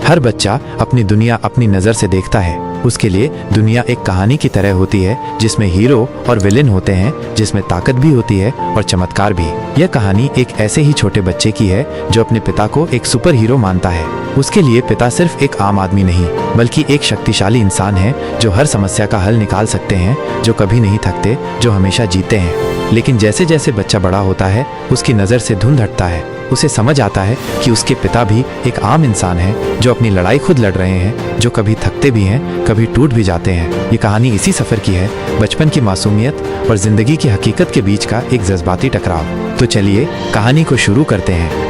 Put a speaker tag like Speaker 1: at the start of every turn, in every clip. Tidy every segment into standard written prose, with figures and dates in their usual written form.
Speaker 1: हर बच्चा अपनी दुनिया अपनी नज़र से देखता है। उसके लिए दुनिया एक कहानी की तरह होती है जिसमें हीरो और विलेन होते हैं, जिसमें ताकत भी होती है और चमत्कार भी। यह कहानी एक ऐसे ही छोटे बच्चे की है जो अपने पिता को एक सुपर हीरो मानता है। उसके लिए पिता सिर्फ एक आम आदमी नहीं बल्कि एक शक्तिशाली इंसान है जो हर समस्या का हल निकाल सकते हैं, जो कभी नहीं थकते, जो हमेशा जीते हैं। लेकिन जैसे जैसे बच्चा बड़ा होता है उसकी नज़र से धुंध हटता है। उसे समझ आता है कि उसके पिता भी एक आम इंसान है जो अपनी लड़ाई खुद लड़ रहे हैं, जो कभी थकते भी हैं, कभी टूट भी जाते हैं। ये कहानी इसी सफ़र की है, बचपन की मासूमियत और जिंदगी की हकीकत के बीच का एक जज्बाती टकराव। तो चलिए कहानी को शुरू करते हैं।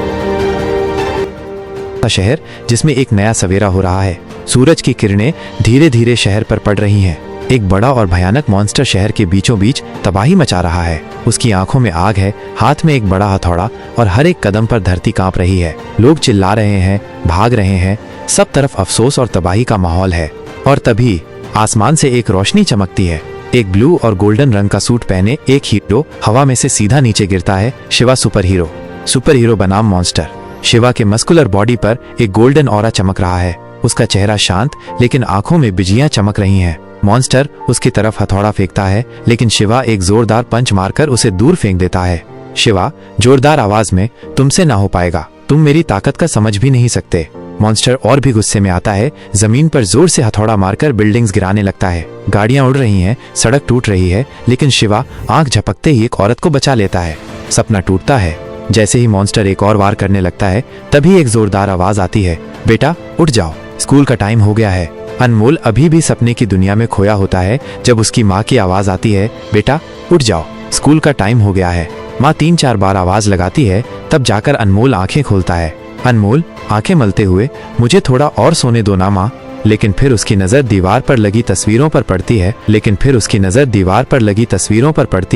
Speaker 1: शहर जिसमें एक नया सवेरा हो रहा है। सूरज की किरणें धीरे धीरे शहर पर पड़ रही हैं। एक बड़ा और भयानक मॉन्स्टर शहर के बीचों बीच तबाही मचा रहा है। उसकी आंखों में आग है, हाथ में एक बड़ा हथौड़ा और हर एक कदम पर धरती कांप रही है। लोग चिल्ला रहे हैं, भाग रहे हैं, सब तरफ अफसोस और तबाही का माहौल है। और तभी आसमान से एक रोशनी चमकती है। एक ब्लू और गोल्डन रंग का सूट पहने एक हीरो हवा में से सीधा नीचे गिरता है। शिवा सुपर हीरो बनाम मॉन्स्टर। शिवा के मस्कुलर बॉडी पर एक गोल्डन ऑरा चमक रहा है। उसका चेहरा शांत लेकिन आंखों में बिजलियां चमक रही हैं। मॉन्स्टर उसकी तरफ हथौड़ा फेंकता है लेकिन शिवा एक जोरदार पंच मारकर उसे दूर फेंक देता है। शिवा जोरदार आवाज में, तुमसे ना हो पाएगा, तुम मेरी ताकत का समझ भी नहीं सकते। मॉन्स्टर और भी गुस्से में आता है, जमीन पर जोर से हथौड़ा मारकर बिल्डिंग्स गिराने लगता है। गाड़ियां उड़ रही हैं, सड़क टूट रही है, लेकिन शिवा आंख झपकते ही एक औरत को बचा लेता है। सपना टूटता है। जैसे ही मॉन्स्टर एक और वार करने लगता है तभी एक जोरदार आवाज आती है, बेटा उठ जाओ, स्कूल का टाइम हो गया है। अनमोल अभी भी सपने की दुनिया में खोया होता है जब उसकी माँ की आवाज आती है, बेटा उठ जाओ, स्कूल का टाइम हो गया है। माँ 3-4 बार आवाज लगाती है, तब जाकर अनमोल आंखें खोलता है। अनमोल आंखें मलते हुए, मुझे थोड़ा और सोने दो ना माँ। लेकिन फिर उसकी नजर दीवार पर लगी तस्वीरों पर पड़ती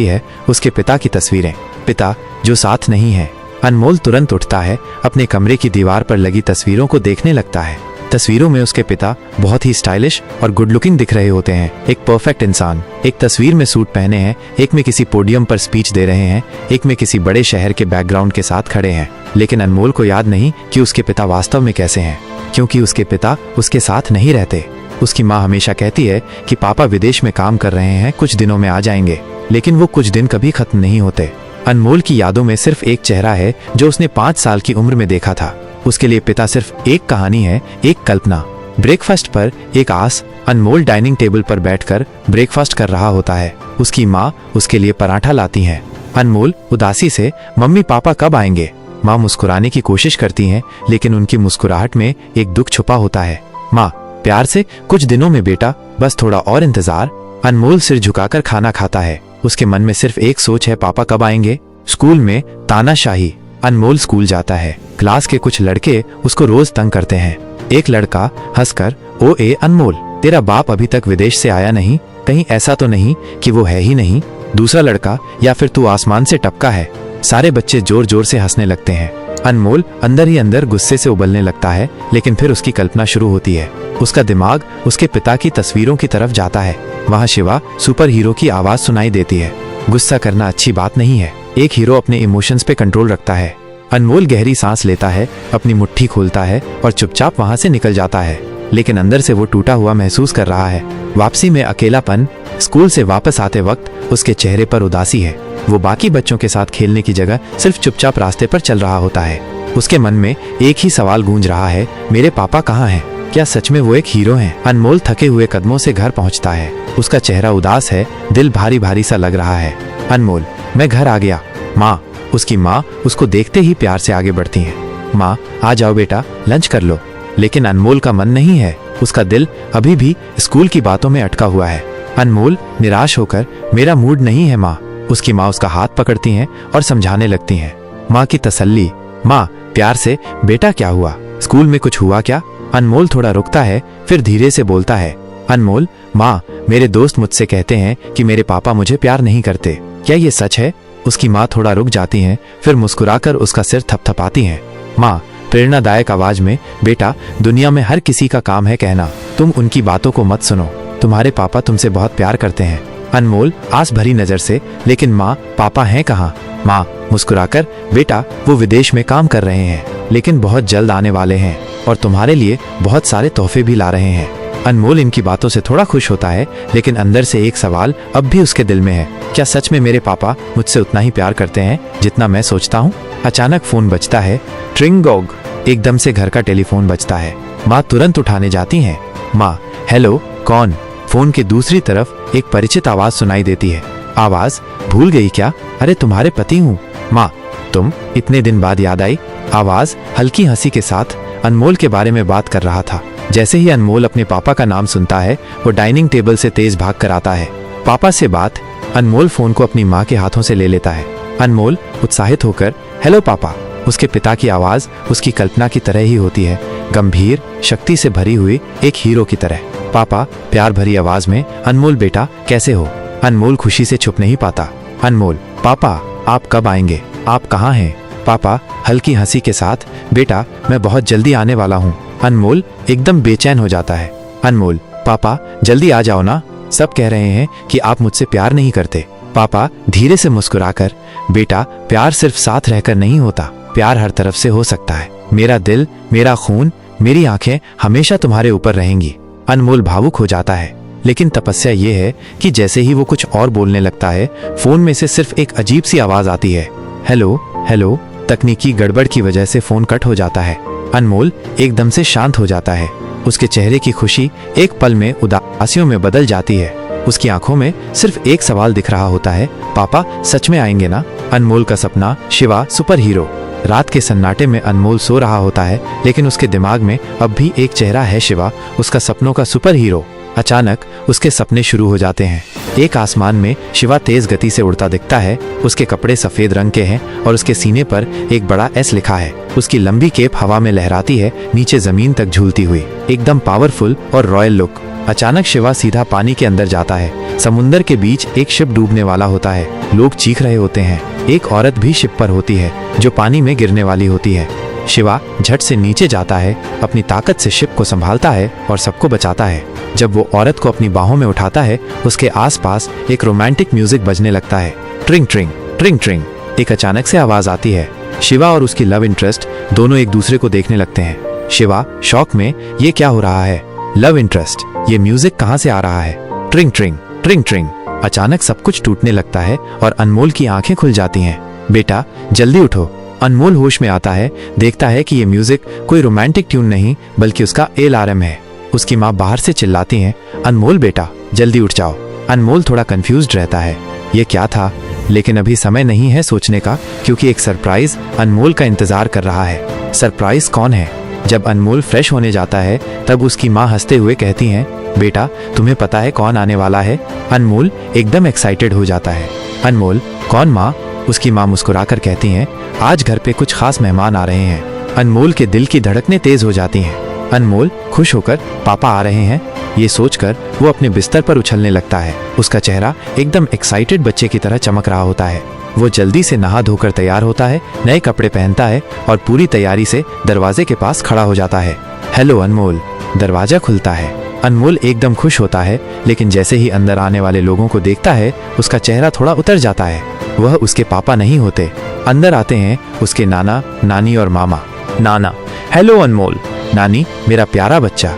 Speaker 1: है। उसके पिता की तस्वीरें, पिता जो साथ नहीं है। अनमोल तुरंत उठता है, अपने कमरे की दीवार पर लगी तस्वीरों को देखने लगता है। तस्वीरों में उसके पिता बहुत ही स्टाइलिश और गुड लुकिंग दिख रहे होते हैं, एक परफेक्ट इंसान। एक तस्वीर में सूट पहने हैं, एक में किसी पोडियम पर स्पीच दे रहे हैं, एक में किसी बड़े शहर के बैकग्राउंड के साथ खड़े हैं। लेकिन अनमोल को याद नहीं कि उसके पिता वास्तव में कैसे हैं, क्योंकि उसके पिता उसके साथ नहीं रहते। उसकी माँ हमेशा कहती है कि पापा विदेश में काम कर रहे हैं, कुछ दिनों में आ जाएंगे, लेकिन वो कुछ दिन कभी खत्म नहीं होते। अनमोल की यादों में सिर्फ एक चेहरा है जो उसने 5 साल की उम्र में देखा था। उसके लिए पिता सिर्फ एक कहानी है, एक कल्पना। ब्रेकफास्ट पर एक आस। अनमोल डाइनिंग टेबल पर बैठकर ब्रेकफास्ट कर रहा होता है। उसकी माँ उसके लिए पराठा लाती हैं। अनमोल उदासी से, मम्मी पापा कब आएंगे? माँ मुस्कुराने की कोशिश करती हैं, लेकिन उनकी मुस्कुराहट में एक दुख छुपा होता है। माँ प्यार से, कुछ दिनों में बेटा, बस थोड़ा और इंतजार। अनमोल सिर झुकाकर खाना खाता है। उसके मन में सिर्फ एक सोच है, पापा कब आएंगे? स्कूल में तानाशाही। अनमोल स्कूल जाता है। क्लास के कुछ लड़के उसको रोज तंग करते हैं। एक लड़का हंसकर, ओए अनमोल, तेरा बाप अभी तक विदेश से आया नहीं, कहीं ऐसा तो नहीं कि वो है ही नहीं? दूसरा लड़का, या फिर तू आसमान से टपका है? सारे बच्चे जोर जोर से हंसने लगते हैं। अनमोल अंदर ही अंदर गुस्से से उबलने लगता है, लेकिन फिर उसकी कल्पना शुरू होती है। उसका दिमाग उसके पिता की तस्वीरों की तरफ जाता है। वहाँ शिवा सुपर हीरो की आवाज सुनाई देती है, गुस्सा करना अच्छी बात नहीं है, एक हीरो अपने इमोशंस पे कंट्रोल रखता है। अनमोल गहरी सांस लेता है, अपनी मुट्ठी खोलता है और चुपचाप वहाँ से निकल जाता है। लेकिन अंदर से वो टूटा हुआ महसूस कर रहा है। वापसी में अकेलापन। स्कूल से वापस आते वक्त उसके चेहरे पर उदासी है। वो बाकी बच्चों के साथ खेलने की जगह सिर्फ चुपचाप रास्ते पर चल रहा होता है। उसके मन में एक ही सवाल गूंज रहा है, मेरे पापा कहाँ हैं? क्या सच में वो एक हीरो हैं? अनमोल थके हुए कदमों से घर पहुंचता है। उसका चेहरा उदास है, दिल भारी भारी सा लग रहा है। अनमोल, मैं घर आ गया। माँ। उसकी माँ उसको देखते ही प्यार से आगे बढ़ती हैं। माँ आ जाओ बेटा, लंच कर लो। लेकिन अनमोल का मन नहीं है। उसका दिल अभी भी स्कूल की बातों में अटका हुआ है। अनमोल निराश होकर, मेरा मूड नहीं है माँ। उसकी माँ उसका हाथ पकड़ती हैं और समझाने लगती हैं। माँ की तसल्ली। माँ प्यार से, बेटा क्या हुआ? स्कूल में कुछ हुआ क्या? अनमोल थोड़ा रुकता है, फिर धीरे से बोलता है, अनमोल, माँ मेरे दोस्त मुझसे कहते हैं कि मेरे पापा मुझे प्यार नहीं करते, क्या ये सच है? उसकी माँ थोड़ा रुक जाती हैं, फिर मुस्कुराकर उसका सिर थपथपाती हैं। माँ प्रेरणादायक आवाज में, बेटा दुनिया में हर किसी का काम है कहना, तुम उनकी बातों को मत सुनो, तुम्हारे पापा तुमसे बहुत प्यार करते हैं। अनमोल आस भरी नजर से, लेकिन माँ पापा हैं कहाँ? माँ मुस्कुराकर, बेटा वो विदेश में काम कर रहे हैं, लेकिन बहुत जल्द आने वाले हैं। और तुम्हारे लिए बहुत सारे तोहफे भी ला रहे हैं। अनमोल इनकी बातों से थोड़ा खुश होता है, लेकिन अंदर से एक सवाल अब भी उसके दिल में है, क्या सच में मेरे पापा मुझसे उतना ही प्यार करते हैं जितना मैं सोचता हूँ? अचानक फोन बजता है, ट्रिंगोग। एकदम से घर का टेलीफोन बजता है। माँ तुरंत उठाने जाती हैं। माँ, हेलो, कौन? फोन के दूसरी तरफ एक परिचित आवाज सुनाई देती है। आवाज, भूल गई क्या? अरे तुम्हारे पति हूँ। माँ, तुम? इतने दिन बाद याद आई? आवाज हल्की हंसी के साथ अनमोल के बारे में बात कर रहा था। जैसे ही अनमोल अपने पापा का नाम सुनता है, वो डाइनिंग टेबल से तेज भाग कर आता है। पापा से बात। अनमोल फोन को अपनी माँ के हाथों से ले लेता है। अनमोल उत्साहित होकर, हेलो पापा। उसके पिता की आवाज उसकी कल्पना की तरह ही होती है, गंभीर, शक्ति से भरी हुई, एक हीरो की तरह। पापा, प्यार भरी आवाज में, अनमोल बेटा कैसे हो? अनमोल खुशी से छुप नहीं पाता। अनमोल, पापा आप कब आएंगे? आप कहाँ हैं? पापा हल्की हंसी के साथ, बेटा मैं बहुत जल्दी आने वाला हूँ। अनमोल एकदम बेचैन हो जाता है। अनमोल, पापा जल्दी आ जाओ ना, सब कह रहे हैं कि आप मुझसे प्यार नहीं करते। पापा धीरे से मुस्कुराकर, बेटा प्यार सिर्फ साथ रहकर नहीं होता, प्यार हर तरफ से हो सकता है। मेरा दिल, मेरा खून, मेरी आंखें हमेशा तुम्हारे ऊपर रहेंगी। अनमोल भावुक हो जाता है, लेकिन तपस्या ये है कि जैसे ही वो कुछ और बोलने लगता है, फोन में से सिर्फ एक अजीब सी आवाज आती है, हेलो हेलो। तकनीकी गड़बड़ की वजह से फोन कट हो जाता है। अनमोल एकदम से शांत हो जाता है। उसके चेहरे की खुशी एक पल में उदासियों में बदल जाती है। उसकी आंखों में सिर्फ एक सवाल दिख रहा होता है, पापा सच में आएंगे ना? अनमोल का सपना, शिवा सुपर हीरो। रात के सन्नाटे में अनमोल सो रहा होता है, लेकिन उसके दिमाग में अब भी एक चेहरा है, शिवा, उसका सपनों का सुपर हीरो। अचानक उसके सपने शुरू हो जाते हैं। एक आसमान में शिवा तेज गति से उड़ता दिखता है। उसके कपड़े सफेद रंग के हैं और उसके सीने पर एक बड़ा एस लिखा है। उसकी लंबी केप हवा में लहराती है, नीचे जमीन तक झूलती हुई, एकदम पावरफुल और रॉयल लुक। अचानक शिवा सीधा पानी के अंदर जाता है। समुंदर के बीच एक शिप डूबने वाला होता है। लोग चीख रहे होते हैं। एक औरत भी शिप पर होती है जो पानी में गिरने वाली होती है। शिवा झट से नीचे जाता है, अपनी ताकत से शिप को संभालता है और सबको बचाता है। जब वो औरत को अपनी बाहों में उठाता है, उसके आसपास एक रोमांटिक म्यूजिक बजने लगता है, ट्रिंग ट्रिंग ट्रिंग ट्रिंग। एक अचानक से आवाज आती है। शिवा और उसकी लव इंटरेस्ट दोनों एक दूसरे को देखने लगते हैं। शिवा शॉक में, ये क्या हो रहा है? लव इंटरेस्ट, ये म्यूजिक कहाँ से आ रहा है? ट्रिंग ट्रिंग ट्रिंग ट्रिंग। अचानक सब कुछ टूटने लगता है और अनमोल की आंखें खुल जाती हैं। बेटा जल्दी उठो। अनमोल होश में आता है, देखता है कि ये म्यूजिक कोई रोमांटिक ट्यून नहीं बल्कि उसका अलार्म है। उसकी माँ बाहर से चिल्लाती हैं, अनमोल बेटा जल्दी उठ जाओ। अनमोल थोड़ा कंफ्यूज्ड रहता है, ये क्या था? लेकिन अभी समय नहीं है सोचने का, क्योंकि एक सरप्राइज अनमोल का इंतजार कर रहा है। सरप्राइज कौन है? जब अनमोल फ्रेश होने जाता है, तब उसकी माँ हंसते हुए कहती हैं, बेटा तुम्हें पता है कौन आने वाला है? अनमोल एकदम एक्साइटेड हो जाता है। अनमोल, कौन माँ? उसकी माँ मुस्कुराकर कहती हैं, आज घर पे कुछ खास मेहमान आ रहे हैं। अनमोल के दिल की धड़कनें तेज हो जाती हैं। अनमोल खुश होकर, पापा आ रहे हैं, ये सोचकर वो अपने बिस्तर पर उछलने लगता है। उसका चेहरा एकदम एक्साइटेड बच्चे की तरह चमक रहा होता है। वो जल्दी से नहा धोकर तैयार होता है, नए कपड़े पहनता है और पूरी तैयारी से दरवाजे के पास खड़ा हो जाता है। हेलो अनमोल। दरवाजा खुलता है। अनमोल एकदम खुश होता है, लेकिन जैसे ही अंदर आने वाले लोगों को देखता है, उसका चेहरा थोड़ा उतर जाता है। वह उसके पापा नहीं होते। अंदर आते हैं उसके नाना, नानी और मामा। नाना, हेलो अनमोल। नानी, मेरा प्यारा बच्चा।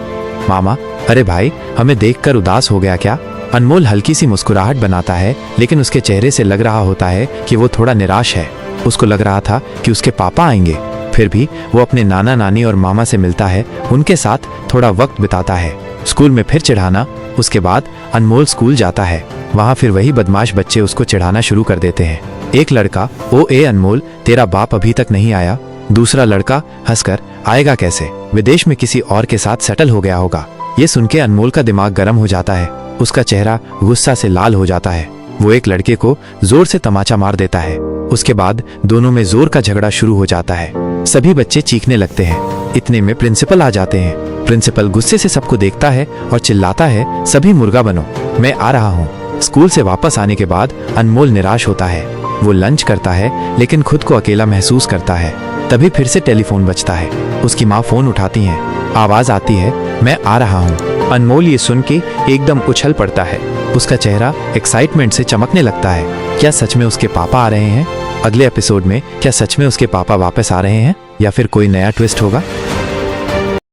Speaker 1: मामा, अरे भाई हमें देखकर उदास हो गया क्या? अनमोल हल्की सी मुस्कुराहट बनाता है, लेकिन उसके चेहरे से लग रहा होता है कि वो थोड़ा निराश है। उसको लग रहा था कि उसके पापा आएंगे। फिर भी वो अपने नाना, नानी और मामा से मिलता है, उनके साथ थोड़ा वक्त बिताता है। स्कूल में फिर चिढ़ाना। उसके बाद अनमोल स्कूल जाता है। वहाँ फिर वही बदमाश बच्चे उसको चिढ़ाना शुरू कर देते हैं। एक लड़का, ओ ए अनमोल, तेरा बाप अभी तक नहीं आया। दूसरा लड़का हंसकर, आएगा कैसे? विदेश में किसी और के साथ सेटल हो गया होगा। ये सुन के अनमोल का दिमाग गर्म हो जाता है। उसका चेहरा गुस्सा से लाल हो जाता है। वो एक लड़के को जोर से तमाचा मार देता है। उसके बाद दोनों में जोर का झगड़ा शुरू हो जाता है। सभी बच्चे चीखने लगते हैं। इतने में प्रिंसिपल आ जाते हैं। प्रिंसिपल गुस्से से सबको देखता है और चिल्लाता है, सभी मुर्गा बनो, मैं आ रहा हूँ। स्कूल से वापस आने के बाद अनमोल निराश होता है। वो लंच करता है, लेकिन खुद को अकेला महसूस करता है। तभी फिर से टेलीफोन बजता है। उसकी माँ फोन उठाती हैं। आवाज आती है, मैं आ रहा हूँ। अनमोल ये सुन के एकदम उछल पड़ता है। उसका चेहरा एक्साइटमेंट से चमकने लगता है। क्या सच में उसके पापा आ रहे हैं? अगले एपिसोड में क्या सच में उसके पापा वापस आ रहे हैं या फिर कोई नया ट्विस्ट होगा?